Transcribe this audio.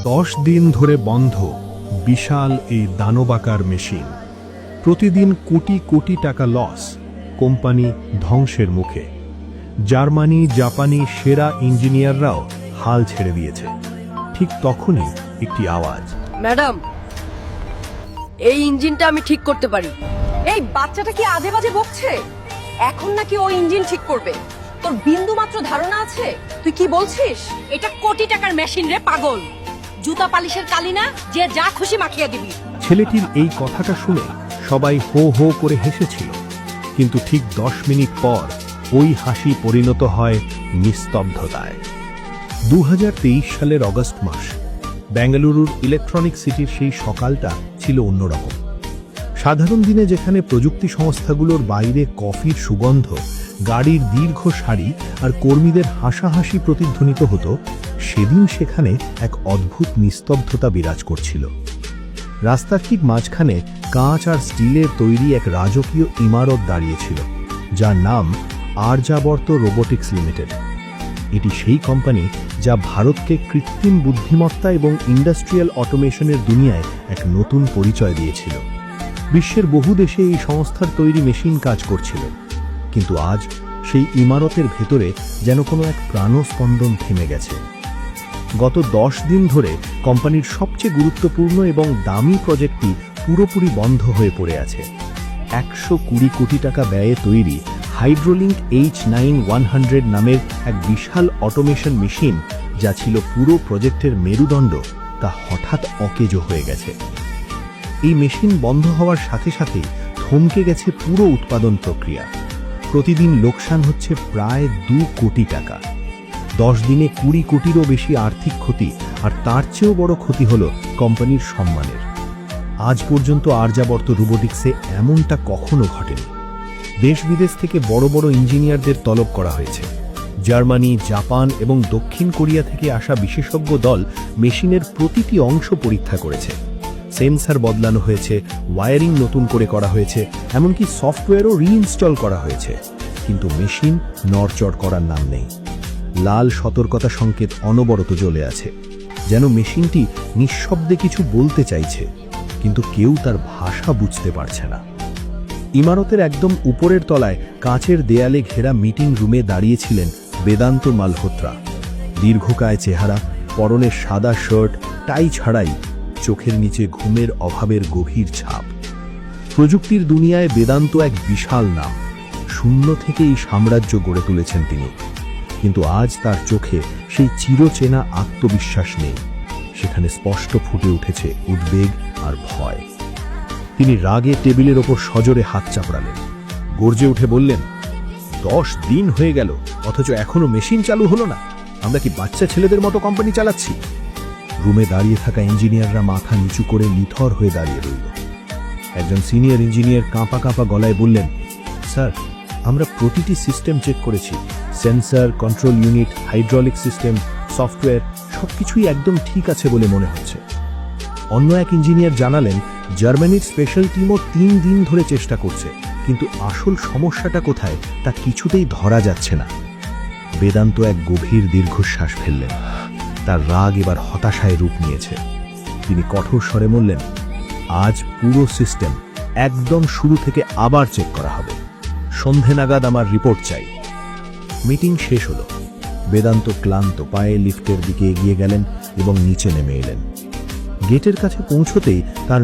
10 দিন ধরে বন্ধ বিশাল এই দানবাকার মেশিন। প্রতিদিন কোটি কোটি টাকা লস, কোম্পানি ধ্বংসের মুখে। জার্মানি জাপানি সেরা ইঞ্জিনিয়াররাও হাল ছেড়ে দিয়েছে। ঠিক তখনই একটি আওয়াজ, ম্যাডাম, এই ইঞ্জিনটা আমি ঠিক করতে পারি। এই বাচ্চাটা কি আজে বাজে বকছে? এখন নাকি ও ইঞ্জিন ঠিক করবে? তোর বিন্দু মাত্র ধারণা আছে? তুই কি বলছিস? এটা কোটি টাকার মেশিন রে পাগল। জুতা পালিশের কালি না যে যা খুশি মাখিয়ে দিবি। ছেলেটির এই কথাটা শুনে সবাই হো হো করে হেসেছিল, কিন্তু ঠিক 10 মিনিট পর ওই হাসি পরিণত হয় নিস্তব্ধতায়। 2023 সালের অগস্ট মাস। বেঙ্গালুরুর ইলেকট্রনিক সিটির সেই সকালটা ছিল অন্যরকম। সাধারণ দিনে যেখানে প্রযুক্তি সংস্থাগুলোর বাইরে কফির সুগন্ধ, গাড়ির দীর্ঘ সারি আর কর্মীদের হাসাহাসি প্রতিধ্বনিত হতো, সেদিন সেখানে এক অদ্ভুত নিস্তব্ধতা বিরাজ করছিল। রাস্তার ঠিক মাঝখানে কাঁচ আর স্টিলের তৈরি এক রাজকীয় ইমারত দাঁড়িয়েছিল, যার নাম আর্যাবর্ত রোবোটিক্স লিমিটেড। এটি সেই কোম্পানি যা ভারতকে কৃত্রিম বুদ্ধিমত্তা এবং ইন্ডাস্ট্রিয়াল অটোমেশনের দুনিয়ায় এক নতুন পরিচয় দিয়েছিল। বিশ্বের বহু দেশে এই সংস্থার তৈরি মেশিন কাজ করছিল, কিন্তু আজ সেই ইমারতের ভেতরে যেন কোনো এক প্রাণস্পন্দন থেমে গেছে। গত 10 দিন ধরে কোম্পানির সবচেয়ে গুরুত্বপূর্ণ এবং দামি প্রজেক্টটি পুরোপুরি বন্ধ হয়ে পড়ে আছে। 120 কোটি টাকা ব্যয়ে তৈরি হাইড্রোলিঙ্ক H9100 নামের এক বিশাল অটোমেশন মেশিন, যা ছিল পুরো প্রজেক্টের মেরুদণ্ড, তা হঠাৎ অকেজো হয়ে গেছে। এই মেশিন বন্ধ হওয়ার সাথে সাথেই থমকে গেছে পুরো উৎপাদন প্রক্রিয়া। প্রতিদিন লোকসান হচ্ছে প্রায় 2 কোটি টাকা। 10 দিনে 20 কোটিরও বেশি আর্থিক ক্ষতি, আর তার চেয়েও বড় ক্ষতি হল কোম্পানির সম্মানের। আজ পর্যন্ত আর্যাবর্ত রোবোটিক্সে এমনটা কখনো ঘটেনি। দেশ বিদেশ থেকে বড় বড় ইঞ্জিনিয়ারদের তলব করা হয়েছে। জার্মানি, জাপান এবং দক্ষিণ কোরিয়া থেকে আসা বিশেষজ্ঞ দল মেশিনের প্রতিটি অংশ পরীক্ষা করেছে। সেন্সর বদলানো হয়েছে, ওয়্যারিং নতুন করে করা হয়েছে, এমনকি সফটওয়্যারও রিইনস্টল করা হয়েছে, কিন্তু মেশিন নড়চড় করার নাম নেই। লাল সতর্কতা সংকেত অনবরত জ্বলে আছে, যেন মেশিনটি নিঃশব্দে কিছু বলতে চাইছে, কিন্তু কেউ তার ভাষা বুঝতে পারছে না। ইমারতের একদম উপরের তলায় কাঁচের দেয়ালে ঘেরা মিটিং রুমে দাঁড়িয়েছিলেন বেদান্ত মালহোত্রা। দীর্ঘকায় চেহারা, পরনে সাদা শার্ট, টাই ছাড়াই, চোখের নিচে ঘুমের অভাবের গভীর ছাপ। প্রযুক্তির দুনিয়ায় বেদান্ত এক বিশাল নাম। শূন্য থেকে এই সাম্রাজ্য গড়ে তুলেছেন তিনি, কিন্তু আজ তার চোখে সেই চিরচেনা আত্মবিশ্বাস নেই। সেখানে স্পষ্ট ফুটে উঠেছে উদ্বেগ আর ভয়। তিনি রাগে টেবিলের ওপর সজোরে হাত চাপড়ালেন, গর্জে উঠে বললেন, 10 দিন হয়ে গেল, অথচ এখনো মেশিন চালু হলো না। আমরা কি বাচ্চা ছেলেদের মতো কোম্পানি চালাচ্ছি? রুমে দাঁড়িয়ে থাকা ইঞ্জিনিয়াররা মাথা নিচু করে নিথর হয়ে দাঁড়িয়ে রইল। একজন সিনিয়র ইঞ্জিনিয়ার কাঁপা কাঁপা গলায় বললেন, স্যার, আমরা প্রতিটি সিস্টেম চেক করেছি। Sensor, control unit, hydraulic system, software সবকিছুই একদম ঠিক আছে বলে মনে হচ্ছে। অন্য এক ইঞ্জিনিয়ার জানালেন, জার্মানির স্পেশাল টিমও 3 দিন ধরে চেষ্টা করছে, কিন্তু আসল সমস্যাটা কোথায় তা কিছুতেই ধরা যাচ্ছে না। বেদান্ত এক গভীর দীর্ঘশ্বাস ফেললেন। তার রাগ এবার হতাশায় রূপ নিয়েছে। তিনি কঠোর স্বরে বললেন, আজ পুরো সিস্টেম একদম শুরু থেকে আবার চেক করা হবে। সন্ধে নাগাদ আমার রিপোর্ট চাই। মিটিং শেষ হলো। বেদান্ত ক্লান্ত পায়ে লিফটের দিকে এগিয়ে গেলেন এবং নিচে নেমে এলেন। গেটের কাছে পৌঁছতেই তার